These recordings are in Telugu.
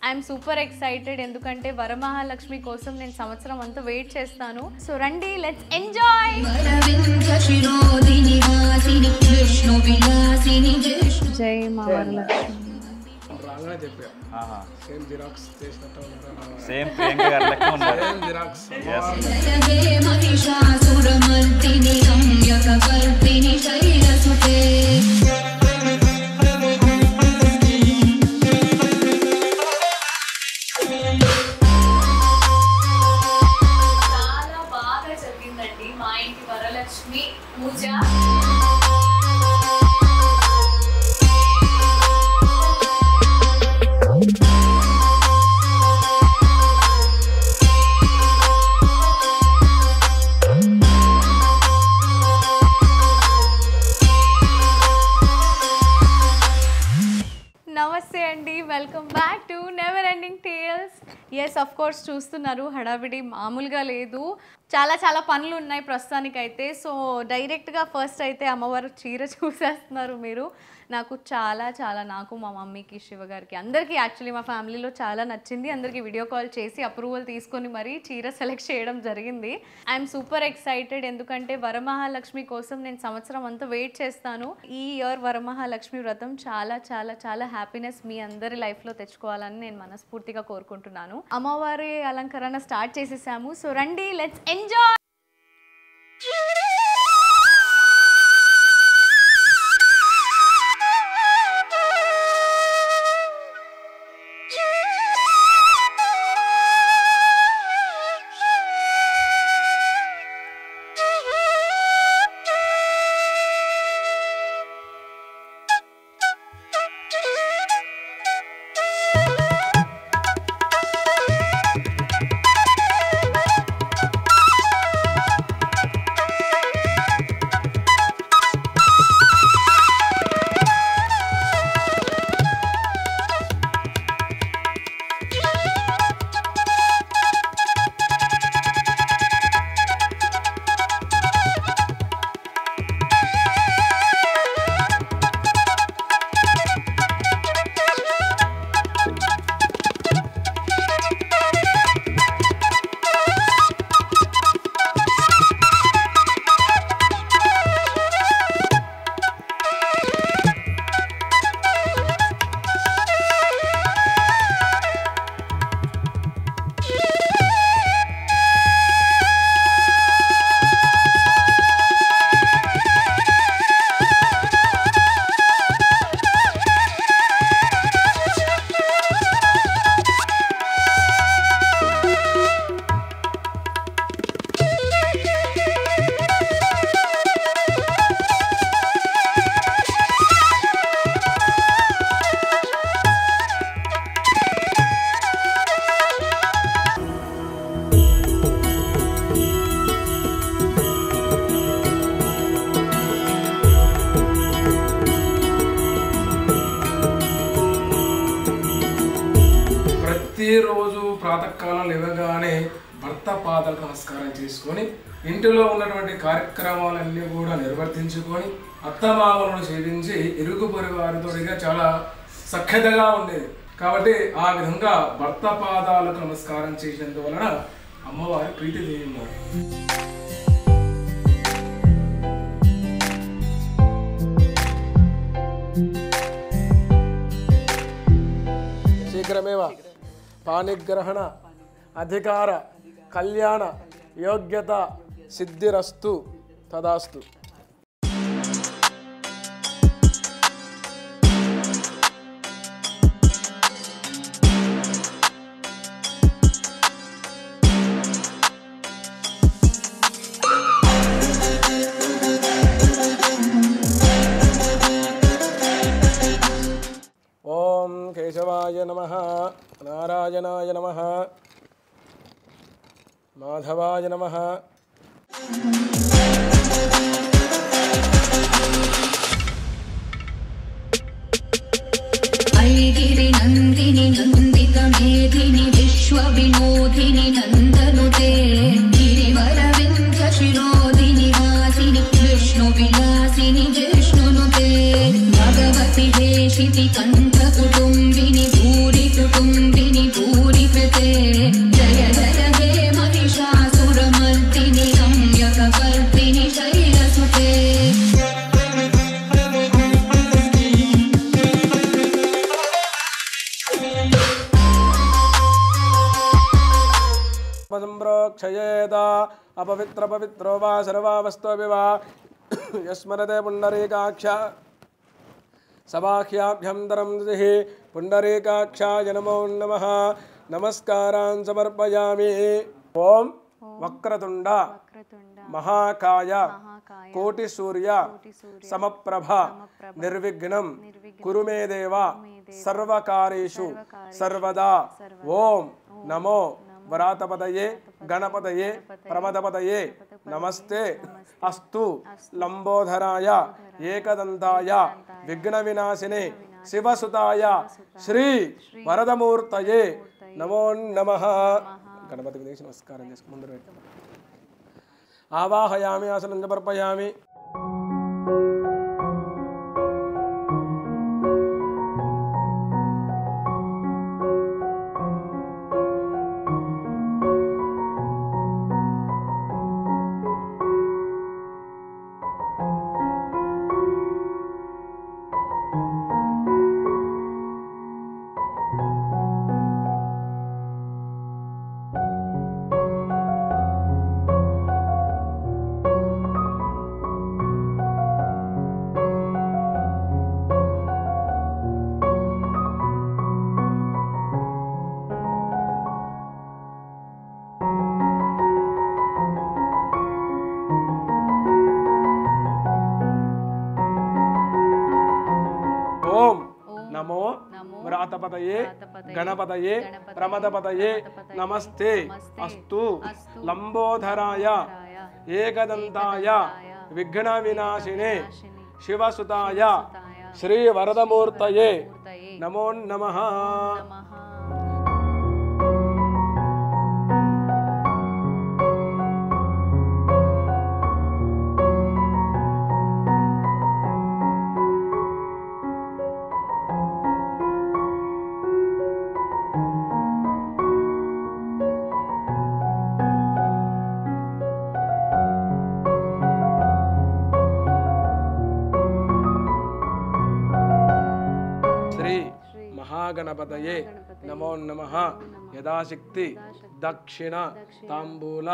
ఐఎమ్ సూపర్ ఎక్సైటెడ్ ఎందుకంటే వరమహాలక్ష్మి కోసం నేను సంవత్సరం అంతా వెయిట్ చేస్తాను. సో రండి, లెట్స్ ఎంజాయ్. జై మా వరలక్ష్మి. సేమ్ ప్రియాంక గారి లెక్క ఉన్నారు. చాలా బాగా జరిగిందండి మా ఇంటి వరలక్ష్మి పూజ. నమస్తే అండి, welcome back to Never ending Tales. Yes, of course చూస్తున్నారు, హడావిడి మామూలుగా లేదు. చాలా పనులు ఉన్నాయి ప్రస్తుతానికైతే. సో డైరెక్ట్గా ఫస్ట్ అయితే అమ్మవారు చీర చూసేస్తున్నారు మీరు. నాకు నాకు మా మమ్మీకి, శివగారికి, అందరికీ యాక్చువల్లీ మా ఫ్యామిలీలో చాలా నచ్చింది. అందరికీ వీడియో కాల్ చేసి అప్రూవల్ తీసుకొని మరీ చీర సెలెక్ట్ చేయడం జరిగింది. ఐఎమ్ సూపర్ ఎక్సైటెడ్ ఎందుకంటే వరమహాలక్ష్మి కోసం నేను సంవత్సరం అంతా వెయిట్ చేస్తాను. ఈ ఇయర్ వరమహాలక్ష్మి వ్రతం చాలా హ్యాపీనెస్ మీ అందరి లైఫ్లో తెచ్చుకోవాలని నేను మనస్ఫూర్తిగా కోరుకుంటున్నాను. అమ్మవారి అలంకరణ స్టార్ట్ చేసేసాము. సో రండి, లెట్స్ ఎంజాయ్. ప్రతిరోజు ప్రాతకాలం లేవగానే భర్త పాదాలకు నమస్కారం చేసుకొని ఇంటిలో ఉన్నటువంటి కార్యక్రమాలన్నీ కూడా నిర్వర్తించుకొని అత్తమామలను సేవించి ఇరుగు పరివారితోడిగా చాలా సఖ్యతగా ఉండేది. కాబట్టి ఆ విధంగా భర్త పాదాలకు నమస్కారం చేసినందువలన అమ్మవారి ప్రీతి చేయున్నారు. శీఘ్రమేవ పాణిగ్రహణ అధికార కళ్యాణ యోగ్యత సిద్ధిరస్తు తదాస్తు. ఓం కేశవాయ నమః, నారాయణాయ నమః, మాధవాయ నమః. ఐగిరి నందిని నందిత మేధిని విశ్వ వినోదిని నందనుతే గిరివర వింధ్య శిరోదిని వాసిని విష్ణు విలాసిని జిష్ణునుతే భగవతి హేషితి కంఠ కుటుంబిని భూరి కుటుంబిని भस्मसंप्रोक्षयेत अपवित्रपवित्रो वा सर्वावस्तोऽपि वा यस्मरते पुण्डरीकाक्ष सबाह्याभ्यन्तरं दिः पुण्डरीकाक्षाय नमो नमः नमस्कारान् समर्पयामि। ओम वक्रतुंड महाकाय कोटिसूर्य समप्रभ निर्विघ्नं कुरु मे देव सर्वकार्येषु सर्वदा। ओम नमो वरातपदये गणपतये प्रमदपदये नमस्ते अस्तु लंबोधराय एकदंताय विघ्नविनाशिने शिवसुताय श्री वरदमूर्तये नमो नमः। गणपति नमस्कारं ముందు आवाहयामि आसनं समर्पयामि। नमो व्रातपतये गणपतये प्रमदपतये नमस्ते अस्तु लंबोधराय एकदंताय विघ्नविनाशिने शिवसुताय श्री वरदमूर्तये नमो नमः। गणपतये नमो नमः। यदाशक्ति दक्षिण तांबूल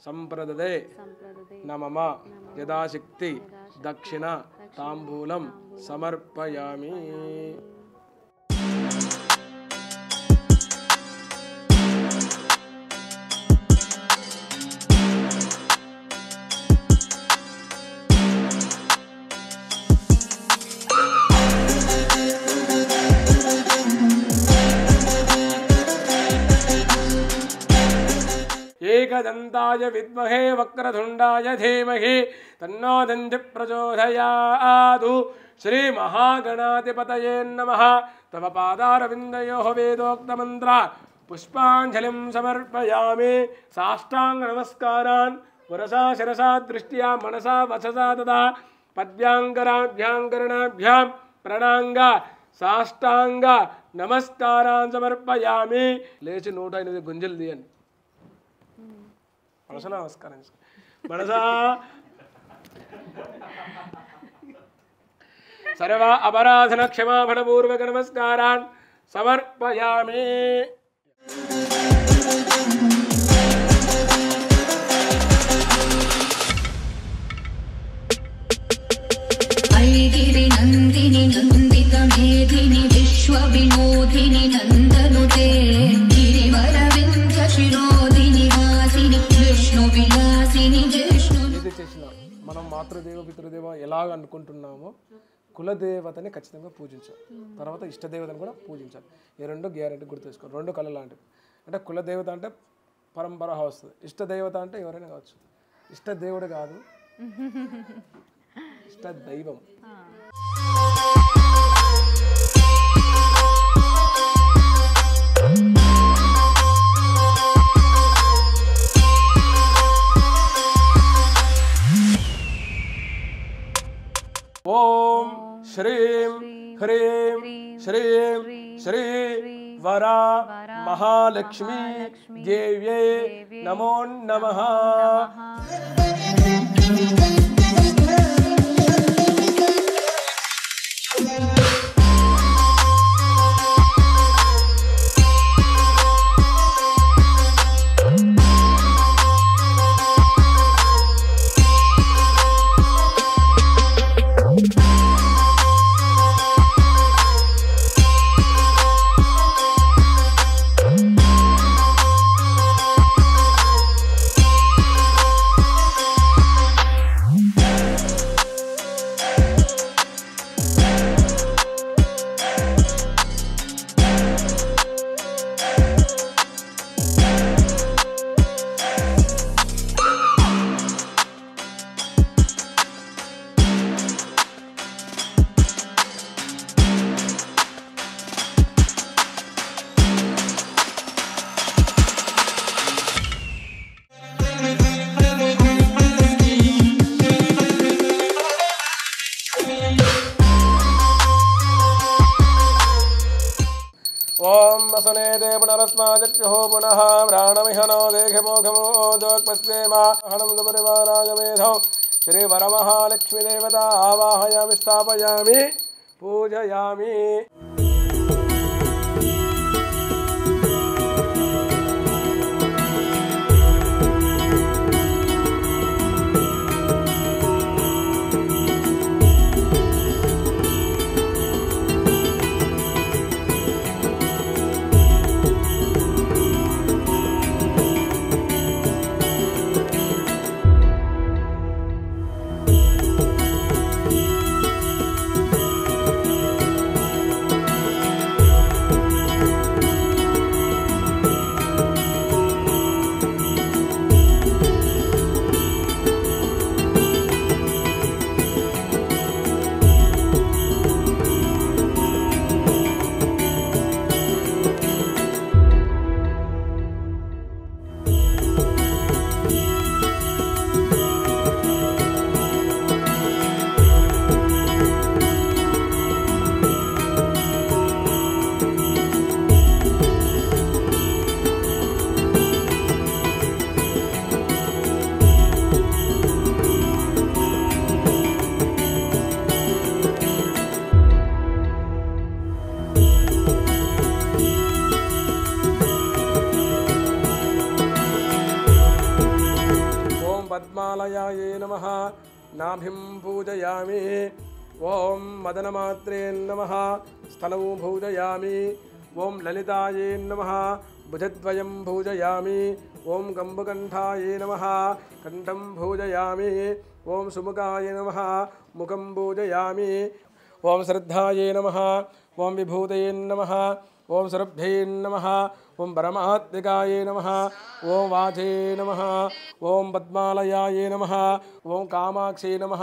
संप्रददे नमः। यदाशक्ति दक्षिण तांबूलं समर्पयामि। एकदंताय विद्महे वक्रतुंडाय धीमहि तन्नो दन्ति प्रचोदयात्। श्री महागणाधिपतये नमः। तव पादारविन्दयोः वेदोक्तमन्त्र पुष्पाञ्जलिं समर्पयामि। साष्टांग नमस्कारान् वरसा शिरसा दृष्ट्या मनसा वचसा तथा पद्भ्याङ्कराभ्याङ्करणाभ्यां प्रणांग साष्टांग नमस्कारान् समर्पयामि। लेచి 108 గుంజలు తీయండి। మనసా నమస్కారం మనసా सर्व अपराधन क्षमापण पूर्वक नमस्कारान् समर्पयामि। ऐगिरि नन्दिनि नन्दित मेदिनि विश्वविनोदिनि नन्दनुते गिरिवरविन्ध्य शिरोदिनि वासिनि विष्णु विलासिनि जिष्णु। ఇది చేసిన మనం మాతృదేవ పితృదేవ ఎలాగ అనుకుంటున్నామో కులదేవతని ఖచ్చితంగా పూజించాలి, తర్వాత ఇష్టదేవతని కూడా పూజించాలి. ఈ రెండు గ్యారెంటీ గుర్తుపెట్టుకోండి. రెండు కళ లాంటివి. అంటే కులదేవత అంటే పరంపరగా వస్తుంది, ఇష్టదేవత అంటే ఎవరైనా కావచ్చు. ఇష్టదేవుడు కాదు, ఇష్ట దైవం. ఓం శ్రీం హ్రీం శ్రీం శ్రీ వరా మహాలక్ష్మీ దేవ్యై నమో నమః. ఓం వసనేదే పునరస్మాచక్షుః పునః ప్రాణమిహనో దేహమోఘమోజోక్మస్యేమాహనం సుపరివారాజమేధౌ శ్రీ వరమహాలక్ష్మీదేవత ఆవాహయామి స్థాపయామి పూజయామి. పద్మాలయాయే నమః నాభిం పూజయామి. ఓం మదనమాత్రే నమః స్తనౌ పూజయామి. ఓం లలితాయే నమః భుజద్వయం పూజయామి. ఓం కంబకంఠాయే నమః కంఠం పూజయామి. ఓం సుముఖాయ నమః ముఖం పూజయామి. ఓం శ్రద్ధాయే నమః ఓం విభూతయే నమః ఓం సురభ్యై నమః ఓం పరమాత్మికాయే నమః ఓం వాచే నమః ఓం పద్మాలయాయే నమః ఓం కామాక్షే నమః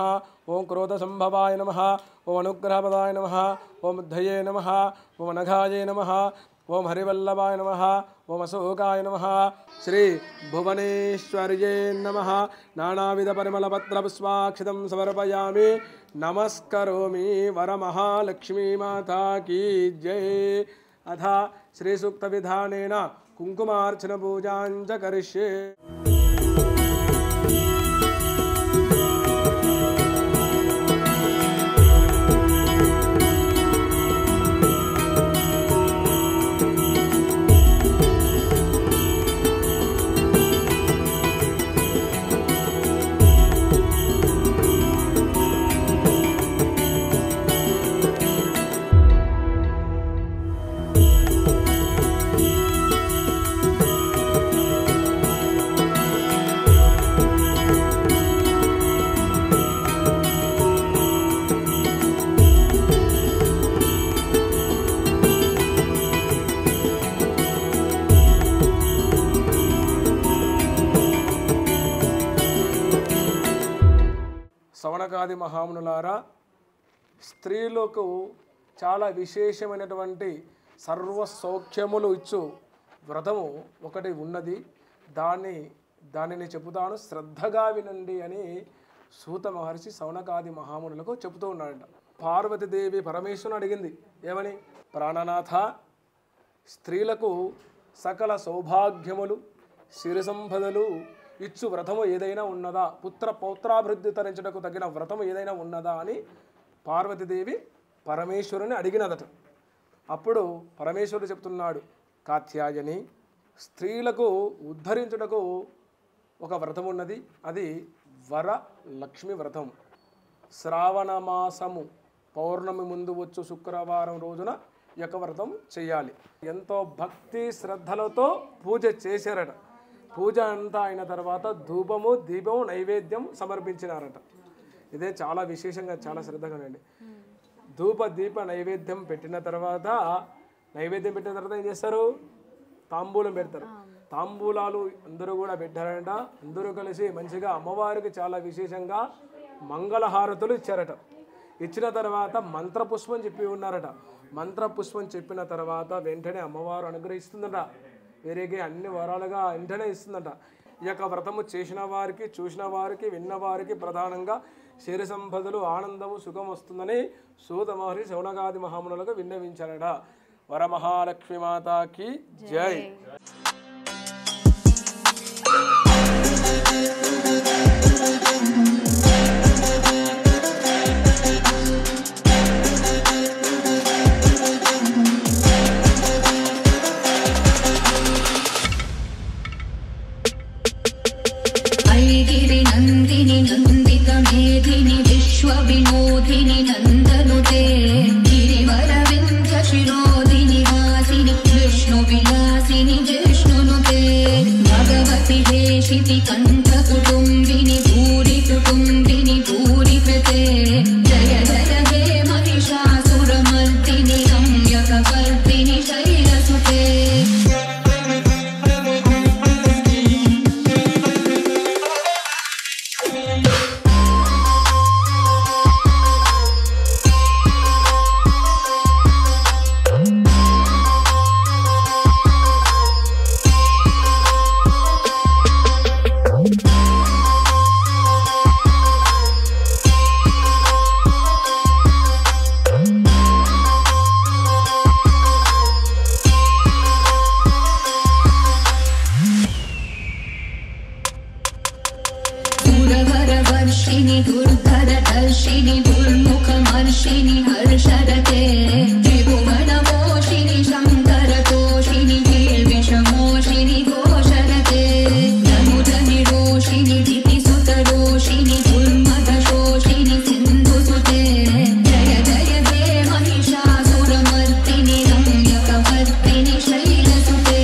ఓం క్రోధసంభవాయ నమః ఓం అనుగ్రహపదాయ నమః ఓం ఉద్ధయే నమః ఓం అనఘాయే నమః ఓం హరివల్లభాయ నమః ఓం అశోకాయ నమః శ్రీ భువనేశ్వర్యే నమః నానావిధ పరిమళపత్ర పుష్పాక్షితం సమర్పయామి. నమస్కరోమి వరమహాలక్ష్మీ మాతా కీ జై. అథ శ్రీసూక్త విధానేన కుంకుమార్చన పూజాంచ కరిష్యే. సవనకాది మహామునులారా, స్త్రీలకు చాలా విశేషమైనటువంటి సర్వ సౌఖ్యములు ఇచ్చు వ్రతము ఒకటి ఉన్నది. దానిని చెబుతాను, శ్రద్ధగా వినండి అని సూత మహర్షి సవనకాది మహామునులకు చెబుతూ ఉన్నాడంట. పార్వతీదేవి పరమేశ్వరుని అడిగింది, ఏమని? ప్రాణనాథ, స్త్రీలకు సకల సౌభాగ్యములు సిరి సంపదలు ఇచ్చు వ్రతము ఏదైనా ఉన్నదా, పుత్ర పౌత్రాభివృద్ధి తరించటకు తగిన వ్రతము ఏదైనా ఉన్నదా అని పార్వతీదేవి పరమేశ్వరుని అడిగినదట. అప్పుడు పరమేశ్వరుడు చెప్తున్నాడు, కాత్యాయని, స్త్రీలకు ఉద్ధరించుటకు ఒక వ్రతం ఉన్నది. అది వరలక్ష్మి వ్రతం. శ్రావణ మాసము పౌర్ణమి ముందు వచ్చు శుక్రవారం రోజున ఈ యొక్క వ్రతం చేయాలి. ఎంతో భక్తి శ్రద్ధలతో పూజ చేశారట. పూజ అంతా అయిన తర్వాత ధూపము దీపము నైవేద్యం సమర్పించినారట. ఇదే చాలా విశేషంగా, చాలా శ్రద్ధగా అండి. ధూప దీప నైవేద్యం పెట్టిన తర్వాత ఏం చేస్తారు? తాంబూలం పెడతారు. తాంబూలాలు అందరూ కూడా పెట్టారంట. అందరూ కలిసి మంచిగా అమ్మవారికి చాలా విశేషంగా మంగళహారతులు ఇచ్చారట. ఇచ్చిన తర్వాత మంత్రపుష్పం చెప్పి ఉన్నారట. మంత్రపుష్పం చెప్పిన తర్వాత వెంటనే అమ్మవారు అనుగ్రహిస్తుందట. వీరికి అన్ని వరాలుగా వెంటనే ఇస్తుందట. ఈ యొక్క వ్రతము చేసిన వారికి, చూసిన వారికి, విన్నవారికి ప్రధానంగా శరీర సంపదలు, ఆనందము, సుఖం వస్తుందని సూత మహర్షి శౌనకాది మహామునులకు విన్నవించారట. వరమహాలక్ష్మి మాతాకి జై. ऐगिरि नन्दिनि नन्दित मेदिनि विश्वविनोदिनि नन्दनुते गिरिवरविन्ध्य शिरोदिनि वासिनि विष्णुविलासिनि जिष्णुनुते भगवति हेशिति कण्ठकुटुम्बिनि भूरि कुटुम्बिनि भूरि कृते जय जय हे महिषासुरमर्दिनि रम्यकपर्दिनि शैलसुते. दुर्धरवर्षिणि दुर्धरदर्शिनि दुर्मुखमर्षिणि हर्षरते त्रिभुवनमोषिणि शङ्करतोषिणि कीर्विषमोषिणि घोषरते धनुधनिरोषिणि दितिसुतरोषिणि दुर्मदशोषिणि सिन्धुसुते जय जय हे महिषासुरमर्दिनि रम्यकपर्दिनि शैलसुते.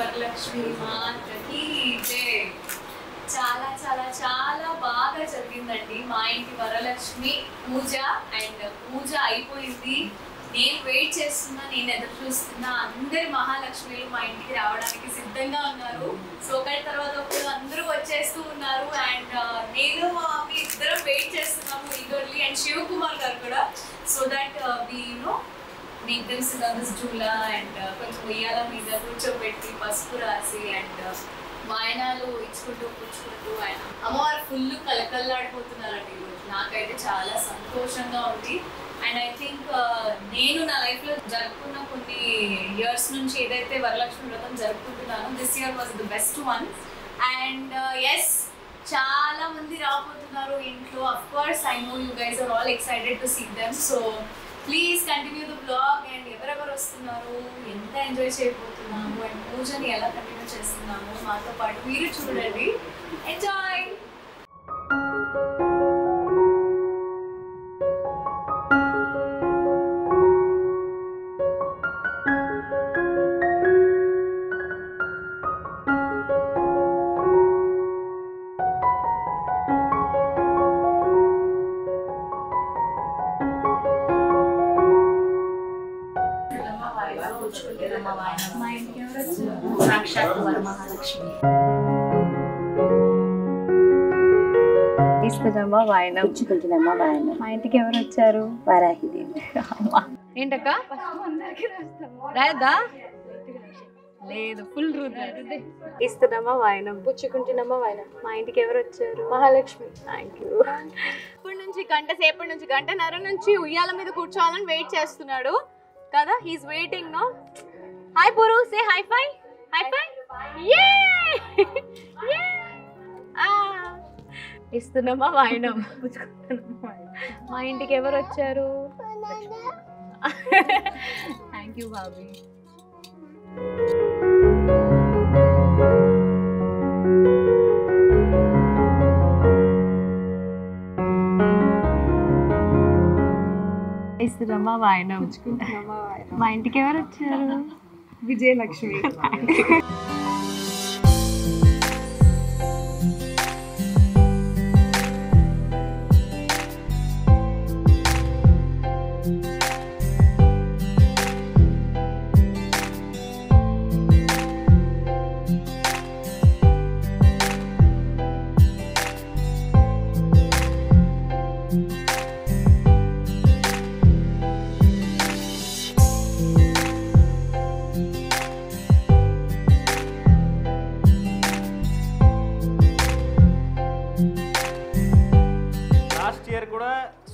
వరలక్ష్మి మాతకి జై. చాలా చాలా చాలా బాగా జరిగిందండి మా ఇంటి వరలక్ష్మి పూజ. అండ్ పూజ అయిపోయింది, నేను వెయిట్ చేస్తున్నా, నేను ఎదురు చూస్తున్నా. అందరి మహాలక్ష్మిలు మా ఇంటికి రావడానికి సిద్ధంగా ఉన్నారు. సో ఒకటి తర్వాత ఒకరు అందరూ వచ్చేస్తూ ఉన్నారు. అండ్ నేను మా మమ్మీ ఇద్దరం వెయిట్ చేస్తున్నాము ఈగర్లీ. అండ్ శివకుమార్ గారు కూడా. సో దట్ మీకు తెలిసిన జూలా అండ్ కొంచెం ఉయ్యాల మీద కూర్చోబెట్టి పసుపు రాసి అండ్ వాయనాలు ఇచ్చుకుంటూ కూర్చుకుంటూ ఆయన అమ్మవారు ఫుల్ కలకల్లాడిపోతున్నారండి ఈరోజు. నాకైతే చాలా సంతోషంగా ఉంది. అండ్ ఐ థింక్ నేను నా లైఫ్లో జరుపుకున్న కొన్ని ఇయర్స్ నుంచి ఏదైతే వరలక్ష్మి వ్రతం జరుపుకుంటున్నానో this year was the best one. And yes, చాలా మంది రాబోతున్నారు ఇంట్లో. Of course I know you guys are all excited to see them. So please continue the blog. And ఎవరెవరు వస్తున్నారు, ఎంత ఎంజాయ్ చేయబోతున్నాము, అండ్ పూజని ఎలా కంటిన్యూ చేస్తున్నాము మాతో పాటు మీరు చూడండి. ఎంజాయ్. మా ఇంటికి ఎవరు వచ్చారు? సాక్షాత్ వరమహాలక్ష్మి. ఇస్తుందమ్మా వాయనం, పుచ్చుకుంటుందమ్మా వాయనం. మా ఇంటికి ఎవరు వచ్చారు? వారాహిదేవి. ఏంటక్క రాయద్దా? లేదు, ఫుల్ రుద్ద. ఇస్తున్నామా వాయనం, పుచ్చుకుంటున్నామా వాయనం. మా ఇంటికి ఎవరు వచ్చారు? మహాలక్ష్మి. Thank you. ఇప్పటి నుంచి గంటన్నర నుంచి ఉయ్యాల మీద కూర్చోవాలని వెయిట్ చేస్తున్నాడు కదా. He's waiting no. Hi Puru, say high five. High five. Yay yay. ఇస్తున్నామా వాయనం, పుచ్చుకుంటున్నామా. మా ఇంటికి ఎవరు వచ్చారు? Thank you Bobby. ఇస్తున్నమ్మా వాయినం. మా ఇంటికి ఎవరు వచ్చారు? విజయలక్ష్మి.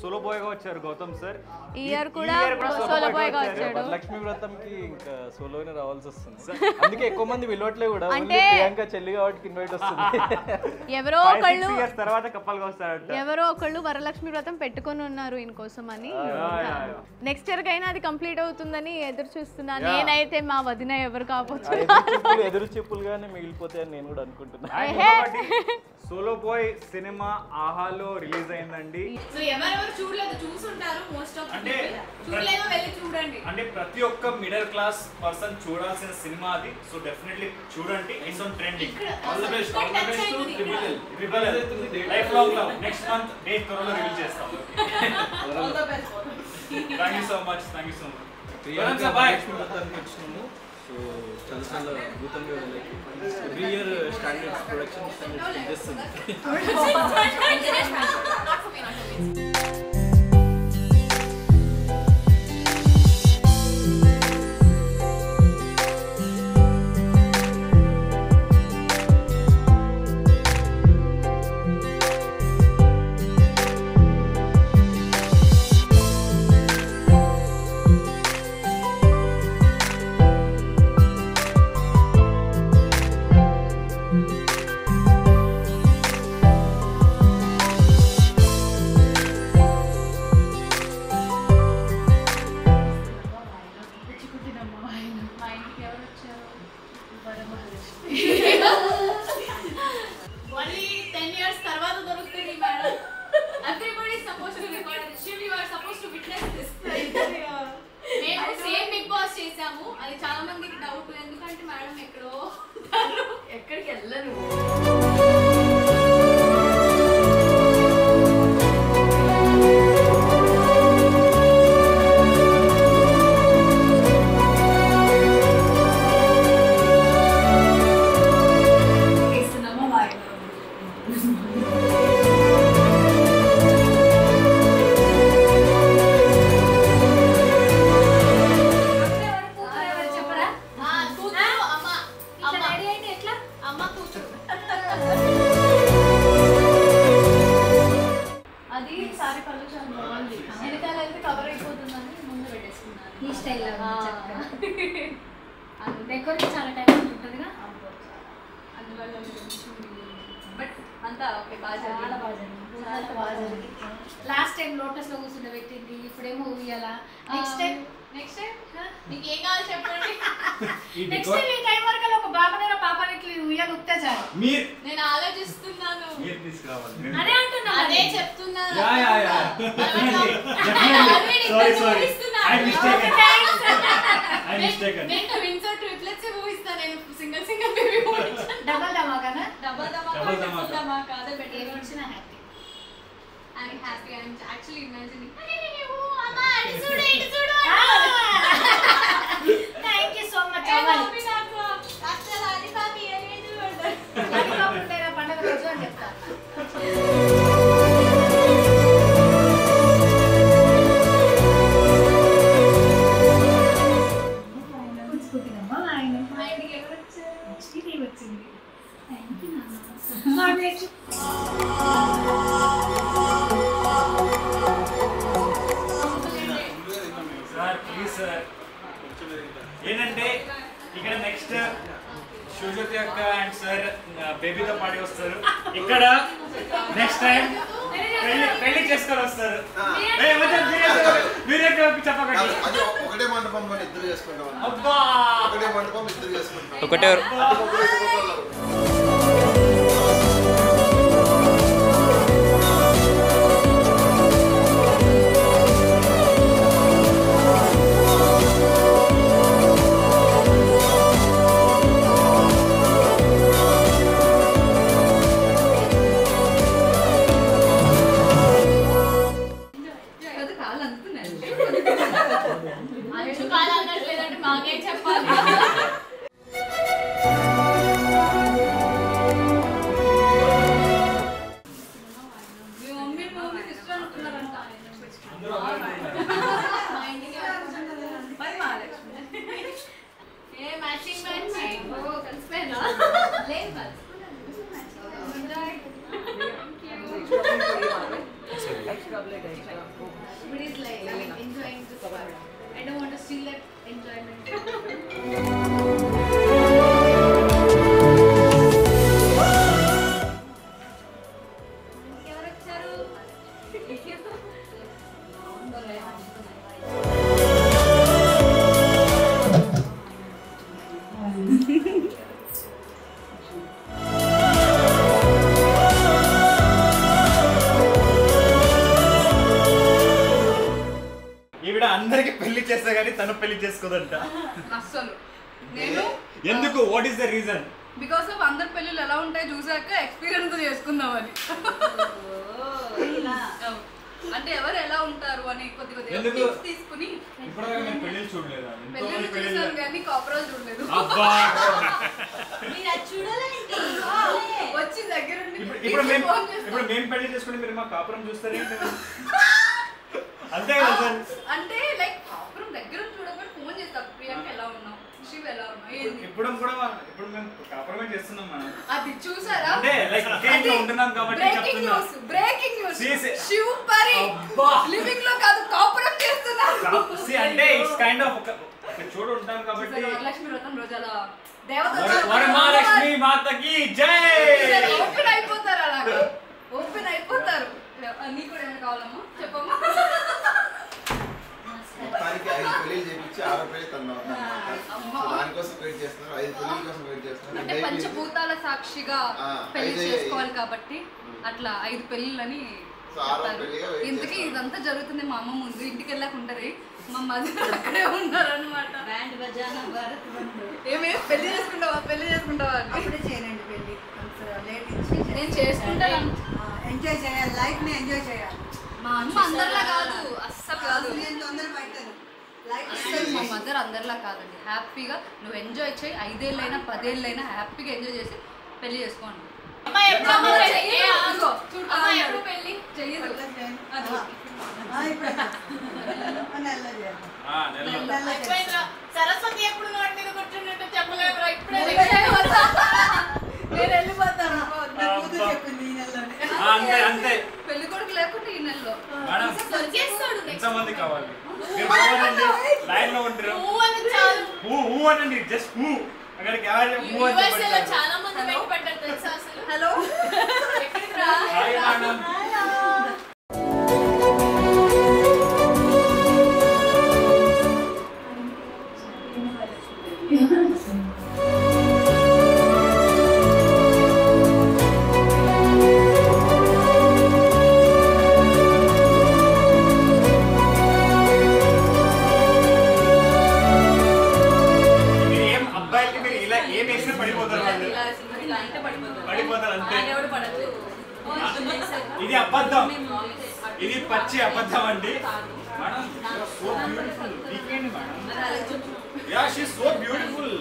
సోలో బాయ్ గా వచ్చారు గౌతమ్ సార్. ఈ ఇయర్ కూడా సోలో బాయ్ గా వచ్చాడు. లక్ష్మీ వ్రతంకి ఇంకా సోలోనే రావాల్సి వస్తుంది. అందుకే ఎక్కువ మంది పిలవట్లే కూడా. అంటే ప్రియాంక చెల్లి కాబట్టి ఇన్వైట్ వస్తుంది. ఎవరో ఒకళ్ళు తర్వాత కప్పల్ గా వస్తారట. ఎవరో ఒకళ్ళు వరలక్ష్మి వ్రతం పెట్టుకొని ఉన్నారు ఈయన కోసం అని. నెక్స్ట్ ఇయర్ కైనా అది కంప్లీట్ అవుతుందని ఎదురు చూస్తున్నా. నేనైతే మా వదిన ఎవరు కాకపోతే ఎదురు చెప్పులుగానే మిగిలిపోతాయని నేను కూడా అనుకుంటున్నా. సోలో బాయ్ సినిమా ఆహాలో రిలీజ్ అయిందండి. సో ఎవరెవరు చూడలేదు చూసుంటారు మోస్ట్ ఆఫ్ చూడలేదో వెళ్ళి చూడండి. అంటే ప్రతి ఒక్క మిడిల్ క్లాస్ పర్సన్ చూడాల్సిన సినిమా అది. సో డెఫినెట్లీ చూడండి. It's on trending. All the best. All the best to triple L life long love. Next month date త్వరలో రిలీజ్ చేస్తాం. All the best. Thank you so much. Thank you so much. Priyanka బాయ్ వ్రతానికి వచ్చినాము. సో చాలా చాలా అద్భుతంగా వెళ్ళాలి. Every year standards production standards చేస్తుంది. Only 10 years తర్వాత దొరుకుతుంది madam. Everybody is supposed to record this. You are supposed to witness this. మేము సేమ్ బిగ్ బాస్ చేసాము. అది చాలా మందికి డౌట్. ఎందుకంటే మేడం ఎక్కడో ఎక్కడికి వెళ్ళరు. అది సారీ పళ్ళు చాలా బాగుంది. వెనకాల అయితే కవర్ అయిపోతుందని ముందు పెట్టేసుకున్నాను. ఈ స్టైల్లో డెకరేషన్ చాలా టైం ఉంటుందిగా. అందువల్ల బట్ అంతా ఓకే బాగా చాలా బాగా జరిగింది. చాలా బాగా జరిగింది. లాస్ట్ టైం లోటస్ లో కూర్చుంటే పెట్టింది. ఇప్పుడేమో ఉయ్యాల. నెక్స్ట్ టైం మీకు ఏం కావాలి చెప్పండి. నెక్స్ట్ టైం ఈ టైం వరకు ఒక బాబునైనా పాపని ఇట్లా ఉయ్యాలు ఉక్తే చాలు. నేను ఆలోచిస్తున్నాను. అదే అంటున్నా. అదే చెప్తున్నాను. నేను ట్విన్స్ ట్రిప్లెట్స్ ఊహిస్తాను. నేను సింగిల్ సింగిల్ బేబీ డబల్ ధమాకానా? డబల్ ధమాకా అదే బెటర్. ఏం వచ్చినా happy. I'm happy. I'm actually imagining. Amma, idu chudu. Thank you so much. Happy నాకు. అసలు అది పాపి ఏరేంజ్ పడతారు. లాలీపాప్ ఉంటేనా పండుగ రోజు అని చెప్తా. కూర్చుకుంటున్నామా? మా ఇంటికి ఎవరు వచ్చారు? నెక్స్ట్ డే వచ్చింది. థ్యాంక్ యూ నాన్న. Sir please sir. ఏంటంటే ఇక్కడ నెక్స్ట్ శివజ్యోతి అక్క అండ్ సార్ బేబీతో పాడి వస్తారు. ఇక్కడ నెక్స్ట్ టైం పెళ్లి చేసుకొని వస్తారు. మీరే చెప్పకండి. ఒకటే మండపం మనం ఇద్దరు చేసుకుంటాం. ఒకటే మండపం ఇద్దరు చేసుకుంటాం. ఒకటే అనట్లేదంటే మాకేం చెప్పాలి. I don't want to steal that enjoyment. అందరికి పెళ్లి చేస్తా కానీ తను పెళ్లి చేసుకోదంట. అస్సలు నేను ఎందుకు? What is the reason? Because of అందరి పెళ్ళిళ్ళు ఎలా ఉంటాయి చూసాక ఎక్స్పీరియన్స్ చేసుకుందామని. అంటే ఎవరు ఎలా ఉంటారు అని కొద్దిగా టిప్స్ తీసుకుని. ఇప్పుడు నేను పెళ్లిళ్ళు చూడలేదా? పెళ్ళిళ్ళు చూసాను కానీ కాపురాలు చూడలేదు. వచ్చి దగ్గర ఇప్పుడు మేము పెళ్లి చేసుకుని మీరు మా కాపురం చూస్తారేంటి? అంతే కదా సార్. అంటే లైక్ కాపురం దగ్గర చూడకుండా ఫోన్ చేస్తారు, ప్రియాంక ఎలా ఉన్నావు, శివ ఎలా ఉన్నావు. ఇప్పుడు మేము కాపురమే చేస్తున్నాం మనం. అది చూసారా? అంటే లైక్ ఇంట్లో ఉంటున్నాం కాబట్టి చెప్తున్నా. బ్రేకింగ్ న్యూస్ శివ పరి లివింగ్ లో కాదు కాపురం చేస్తున్నారు. అంటే ఇట్స్ కైండ్ ఆఫ్ ఒక చోటు ఉంటాం కాబట్టి. వరలక్ష్మి వ్రతం రోజు అలా దేవత వరమహాలక్ష్మి మాతకి జై. ఓపెన్ అయిపోతారు, అలాగా ఓపెన్ అయిపోతారు. నీకు కూడా ఏమైనా కావాలమ్మా చెప్పమ్మా. మొత్తానికి 5 పెళ్లిళ్ళు చేయించి 6వ పెళ్లి తన్నాం. దానికోసం వెయిట్ చేస్తున్నారు, 5 పెళ్లిళ్ళ కోసం వెయిట్ చేస్తున్నారు. అంటే పంచభూతాల సాక్షిగా పెళ్లి చేసుకోవాలి కాబట్టి అట్లా 5 పెళ్లిళ్ళని ఇంతకీ ఇదంతా జరుగుతుంది. మా అమ్మ ముందు ఇంటికి వెళ్ళాక ఉంటది, మా మదర్ అక్కడే ఉన్నారు అనమాట. ఏమేమి పెళ్లి చేసుకుంటావా అప్పుడే చేయనండి పెళ్లి, లేట్ ఇచ్చి నేను చేసుకుంటాను. ఎంజాయ్ చేయాలి, లైఫ్ ని ఎంజాయ్ చేయాలి. మా అమ్మ అందరిలా కాదు, అస్సలు కాదు. నేను తొందర పట్టాను. అస్సలు మా మదర్ అందరిలా కాదండి. హ్యాపీగా నువ్వు ఎంజాయ్ చేయి, 5 ఏళ్ళైనా 10 ఏళ్ళైనా హ్యాపీగా ఎంజాయ్ చేసి పెళ్లి చేసుకోండి. సరస్వతి ఎప్పుడు నోటి మీద కూర్చున్నట్టు చెప్పలేదురా. ఇప్పుడే నేను వెళ్ళిపోతాను, చెప్పింది ఈ నెలలోనే. అంతే పెళ్లి కొడుకు లేకుండా ఈ నెలలో ఎంతమంది కావాలి? లైన్ లో ఉంటారు. అనండి జస్ట్ అక్కడికి చాలా మంది భయపడ్డారు తెలుసా అసలు. హలో ఎక్కడికి రా. ఇది అబద్ధం, ఇది పచ్చి అబద్ధం అండి. Madam so beautiful. Weekend madam. Yeah she is so beautiful.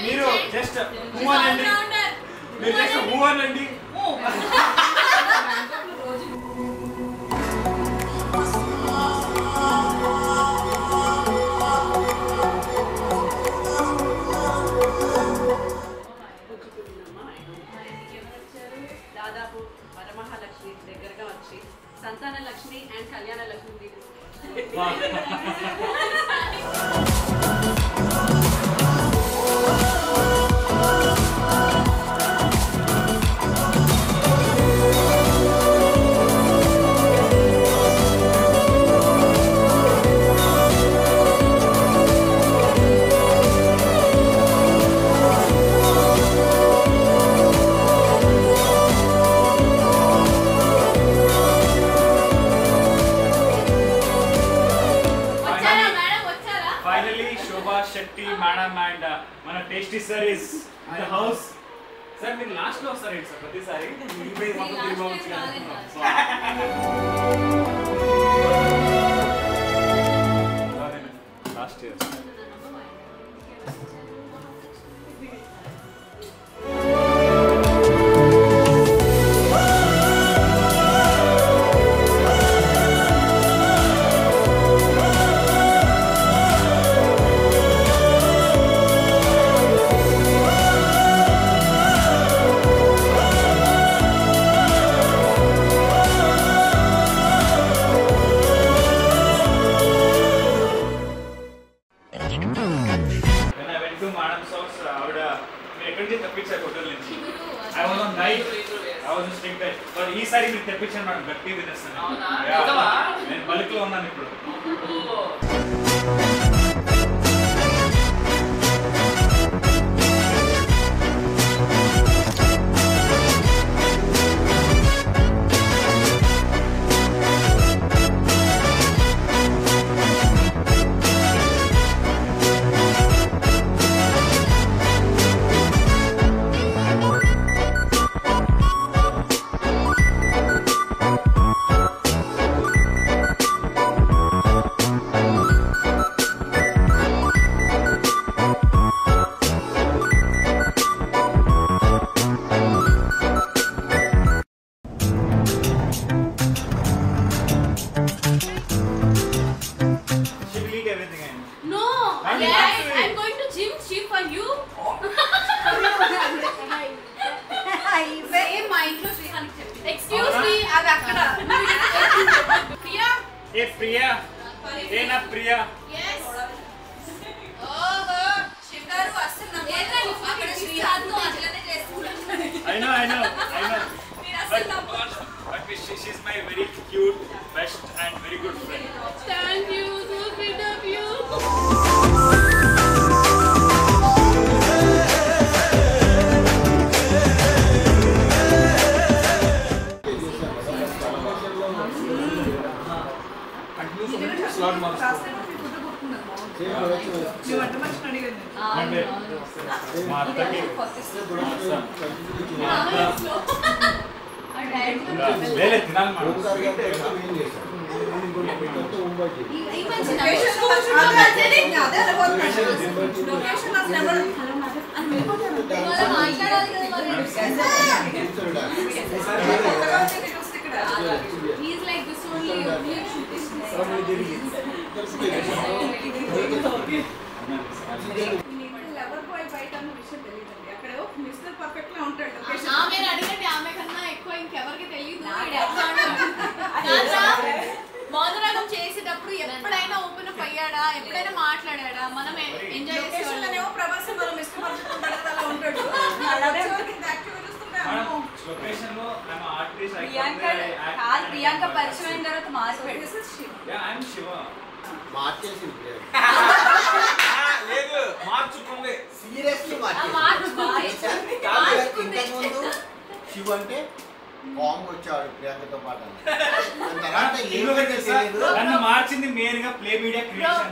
మీరు జస్ట్ హూ అనండి, మీరు జస్ట్ హూ అనండి. దాదాపు వరమహాలక్ష్మి దగ్గరగా వచ్చి సంతాన Lakshmi and Kalyana Lakshmi thank you madam and మన tasty sir is in the house. Sir మీరు లాస్ట్ లో వస్తారు ఏంటి సార్ ప్రతిసారి? లాస్ట్ ఇయర్ ఈసారి మీరు తెప్పించాను మేడం, గట్టి తినేస్తాను. నేను బల్క్ లో ఉన్నాను ఇప్పుడు. I know. But she's my very cute, best and very good friend. Thank you, so sweet of you. He's like this only lover boy బయట అన్న విషయం తెలియదండి. అక్కడ మిస్టర్ పర్ఫెక్ట్ లా ఉంటాడు. ఆమె అడిగండి, ఆమె కన్నా ఎక్కువ ఇంకెవరికి తెలియదు. మౌనరాగం చేసేటప్పుడు ఎప్పుడైనా ఓపెన్ అప్ అయ్యాడా, ఎప్పుడైనా మాట్లాడాడా, మనం ఎంజాయ్ చేసేవాళ్ళం. ప్రభాసం మనం మిస్టర్ పర్ఫెక్ట్ ఉంటాడు, అలా ఉంటాడు. ప్రియాంక పరిచయం అయిన తర్వాత మారిపోయాడు. లేదు మార్చుకుంది సీరియస్లీ ఇంతకుముందు శివ అంటే కాంగ్ వచ్చాడు ప్రియాంకతో పాటు. తర్వాత నన్ను మార్చింది మెయిన్ గా ప్లే మీడియా క్రియేషన్.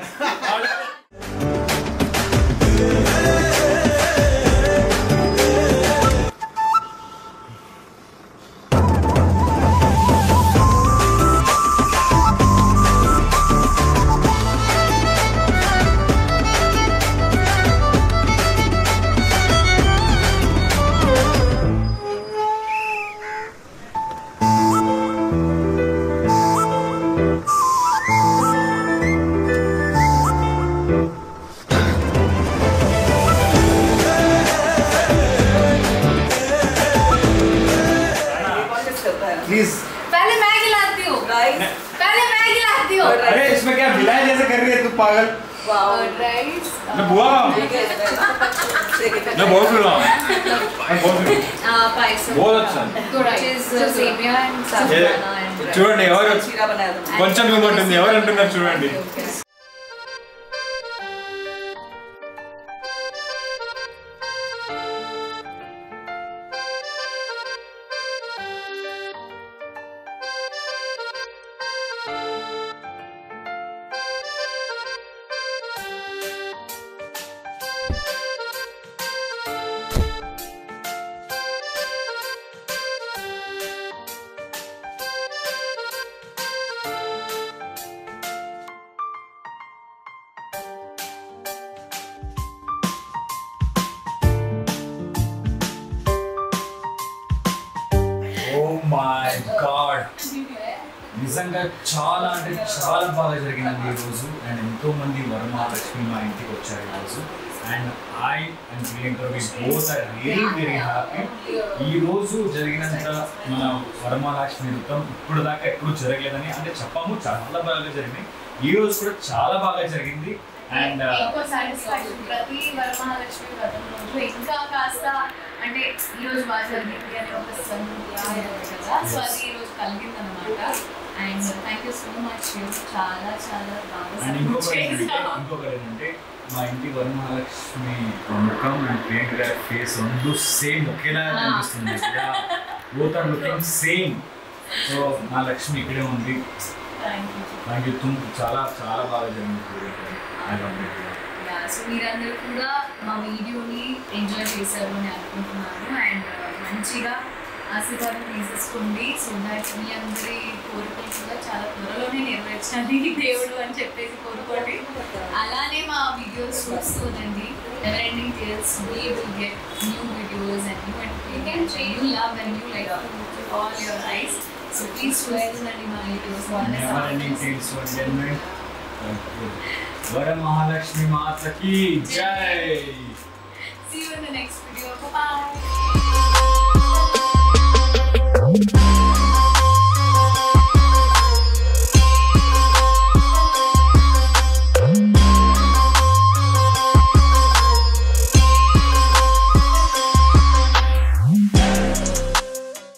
प्लीज पहले मैगी लाती हूँ पहले मैगी लाती हूँ। अरे इसमें क्या मिलाया जैसे कर रही है तू पागल। राइस मैं बुआ मैं बहुत बुआ पायसम बहुत अच्छा సేమియా అండ్ సాబుదానా అండ్ చూడండి ఎవరు కొంచెం ఇవ్వమంటుంది ఎవరు అంటున్నారు చూడండి. మై గాడ్, నిజంగా చాలా అంటే చాలా బాగా జరిగిందండి ఈరోజు. అండ్ ఎంతో మంది వరమహాలక్ష్మి మా ఇంటికి వచ్చారు ఈరోజు. And I and Priyanka we both are really very happy. ఈరోజు జరిగినంత మన వరమహాలక్ష్మి వ్రతం ఇప్పుడు దాకా ఎప్పుడు జరగలేదని అంటే చెప్పాము, చాలా బాగా జరిగింది. ఈ రోజు కూడా చాలా బాగా జరిగింది. అండ్ ఇంకో సాటిస్ఫాక్షన్ ప్రతి వరమహాలక్ష్మి వ్రతం రోజు ఇంకా కాస్త అంటే ఈ రోజు బాగా జరిగింది అనే ఒక సంతృప్తి కదా, సో అది ఈ రోజు కలిగింది అనమాట. And thank you so much, చాలా చాలా బాగా ఇంకొకటి ఏంటంటే మా ఇంటి వరమహాలక్ష్మి ముఖం అండ్ ప్రియాంక గారి ఫేస్ రెండు సేమ్ ఒకేలా కనిపిస్తుంది. Both are looking same. So మా లక్ష్మి ఇక్కడే ఉంది. Thank you. చాలా చాలా బాగా జరిగింది. సో మీరందరూ కూడా మా వీడియోని ఎంజాయ్ చేశారు అని అనుకుంటున్నాను. అండ్ మంచిగా ఆశీర్వాదం తీసేసుకోండి. సో దట్ మీ అందరి కోరికలు కూడా చాలా త్వరలోనే నెరవేర్చాలి దేవుడు అని చెప్పేసి కోరుకోండి. అలానే మా వీడియోస్ చూస్తుందండి. Never ending tales, we will get new videos and new entertainment. You love and you like all your eyes. So please చూడండి మా videos. Never ending tales entertainment. Varamahalakshmi మాతకి జై. See you in the next video.